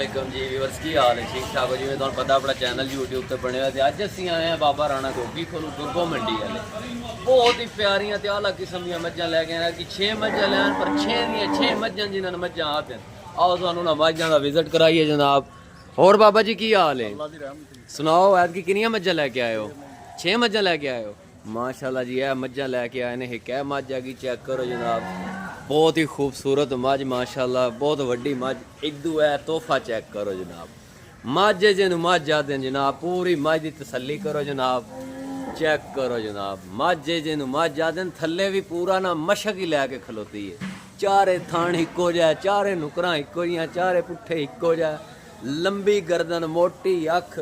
जी viewers की हाल है ठीक ठाक हो जिवें तुहानूं पता अपना चैनल यूट्यूब ते बने हुआ अज असीं आए हैं बाबा राणा गोगी कोलों गुरगो मंडी वाले बहुत ही प्यारियां ते आला किस्म दी मज्जां लैके आए कि 6 मज्जां लैन पर 6 दियां 6 मज्जां जिन्हां मज्जां आते आओ तुहानूं ना मज्जां दा विजिट कराइए जनाब। और बाबा जी की हाल है सुनाओ ऐतकी कितनियां मज्जां लैके आए हो? 6 मज्जां लैके आए हो माशाल्लाह जी। यह मज्जां लैके आए ने एक है मज्ज आ गई चेक करो जनाब बहुत ही खूबसूरत मझ माशाल्लाह बहुत वड्डी मझ इदू है तोहफा चेक करो जनाब। मझ जिन्हों मझ आते जनाब पूरी मझ की तसली करो जनाब चेक करो जनाब। मझ जिन्हों मझ आते थले भी पूरा ना मशक ही लैके खलोती है चारे थान इको जाए चारे नुकरां इको जियां चारे पुट्ठे इको जाए लंबी गर्दन मोटी अख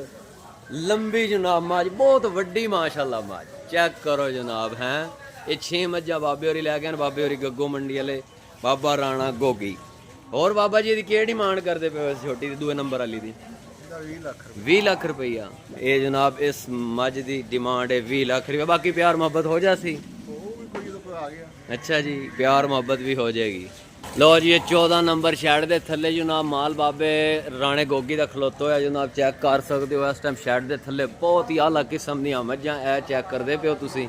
लंबी जनाब मझ बहुत वड्डी माशाल्लाह मझ चेक करो जनाब हैं। ये 6 मज्जां बाबे होरी लै गए बाबे होरी गग्गो मंडी वाले बाबा राणा गोगी। और बाबा जी की केह् डिमांड करते पे छोटी दी दूए नंबर वाली दी? 20 लाख रुपया। ये जनाब इस मझ की डिमांड है 20 लाख रुपया। बाकी प्यार मोहब्बत हो जासी? अच्छा जी प्यार मोहब्बत भी हो जाएगी। लो जी ये 14 नंबर शैड के थले जनाब माल बाबे राणे गोगी का खलोता होया जनाब चेक कर सकते हो। इस टाइम शैड के थले बहुत ही आला किस्म दी मज्जां ऐ चेक करते पे हो तुसीं।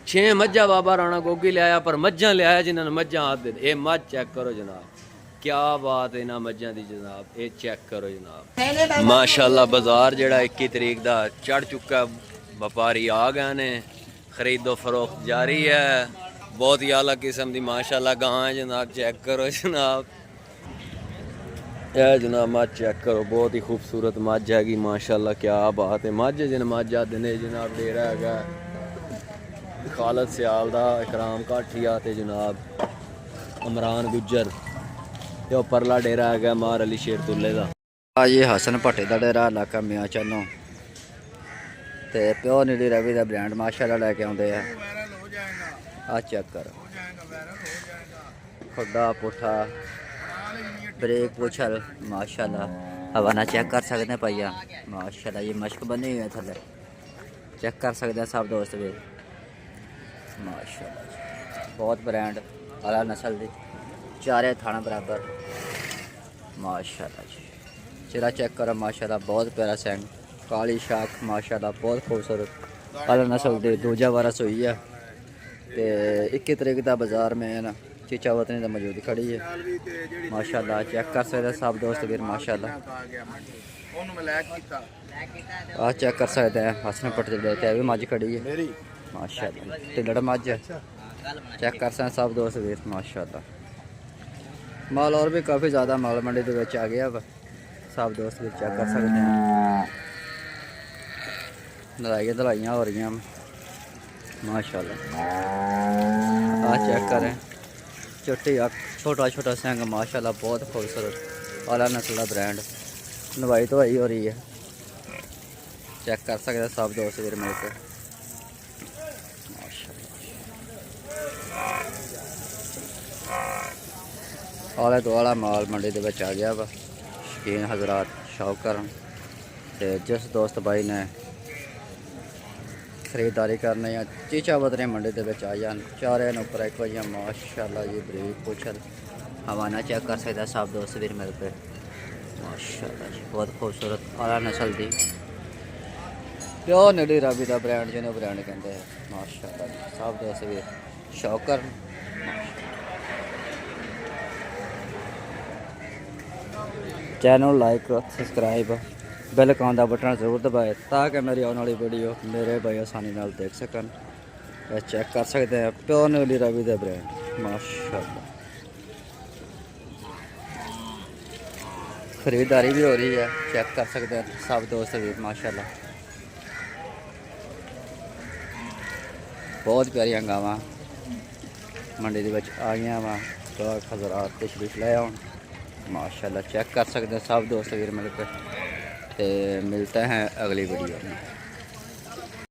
6 मज्जां बाबा राणा गोगी लिया पर मज्जां लिया जिन्होंने मज्जां आदत ये मझ चेक करो जनाब क्या बात है इन्हां मज्जां दी जनाब। ये चेक करो जनाब माशाल्लाह बाजार जेड़ा 21 तरीक का चढ़ चुका व्यापारी आ गए ने खरीदो फरोख्त जारी है बहुत ही आला किस्म की माशाल्लाह गां है जनाब चेक करो जनाब। यह जनाब मझ चेक करो बहुत ही खूबसूरत मझ हैगी माशाल्लाह क्या बात है। मझ जिन मझ आते ने जनाब डेरा है खालद सियाल दा इकराम काठिया ते जनाब इमरान गुज्जर ते परला डेरा है मार अली शेरतुल्ले दा। ये हसन भट्टे का डेरा इलाका मियाँ चन्नो ते प्योर नीली रवि का ब्रांड माशाल्लाह लैके आते हैं। आ चेक कर खुदा पुठा ब्रेक पुछल माशाल्लाह हवाना चेक कर सकते हैं भैया माशाल्लाह। ये मश्क बनी हुई है थले चेक कर सकते हैं सब दोस्त भी माशाल्लाह बहुत ब्रांड आला नस्ल दी चारे थाना बराबर माशाल्लाह जी। चेहरा चेक करो माशाल्लाह बहुत प्यारा सैंग काली शाख माशाल्लाह बहुत खूबसूरत आला नस्ल दी दूजा वारस हुई है। तो 21 तरीक का बाजार में है ना चीचा वतनी तो मौजूद खड़ी है माशाल्लाह चेक कर सकते सब दोस्त वीर माशाल्लाह। आ चेक कर सकते हैं हसन पट्टे ते भी मझ खड़ी है माशाल्लाह टिलड़ मझ चेक कर सकते सब दोस्त वीर माशाल्लाह। माल और भी काफ़ी ज़्यादा माल मंडी के आ गया वा सब दोस्त भी चेक कर सकते हैं। लड़ाइयाँ दलाइयाँ हो रही माशाल्लाह। आ चेक करें छोटी अख छोटा छोटा सिंग माशाल्लाह बहुत खूबसूरत आला नस्ल का ब्रांड नवाई धवाई हो रही है चेक कर सकते सब दोस्त वीर मिलकर आले दुआला माल मंडी के आ गया वा शकीन हजरात शौक करन ते जिस दोस्त भाई ने खरीदारी करनी है चीचा बदरे मंडी के आ जान चारे उपर एक बजे माशाल्लाह जी बरीक पुछल हवाना चेक कर सकता सब दोस्त वीर मिल पे माशाल्लाह जी बहुत खूबसूरत आला नस्ल दी प्योर नीली रवि का ब्रांड जिन्हें ब्रांड कहते हैं माशाल्लाह जी सब दोस्त वीर शौक करन। Channel like subscribe bell icon का बटन जरूर दबाए ताकि मेरी आने वाली वीडियो मेरे भाई आसानी नाल देख सकन। चेक कर सकते हैं प्योर नीली रवि का ब्रांड माशाल्लाह। खरीदारी भी हो रही है चेक कर सकते हैं सब दोस्त भी माशाल्लाह। बहुत प्यारियां गावां मंडी के आ गई वा तो हज़रात तशरीफ ले आउन माशाल्लाह चेक कर सकते हैं सब दोस्त वीर मिलकर। मिलते हैं अगली वीडियो में।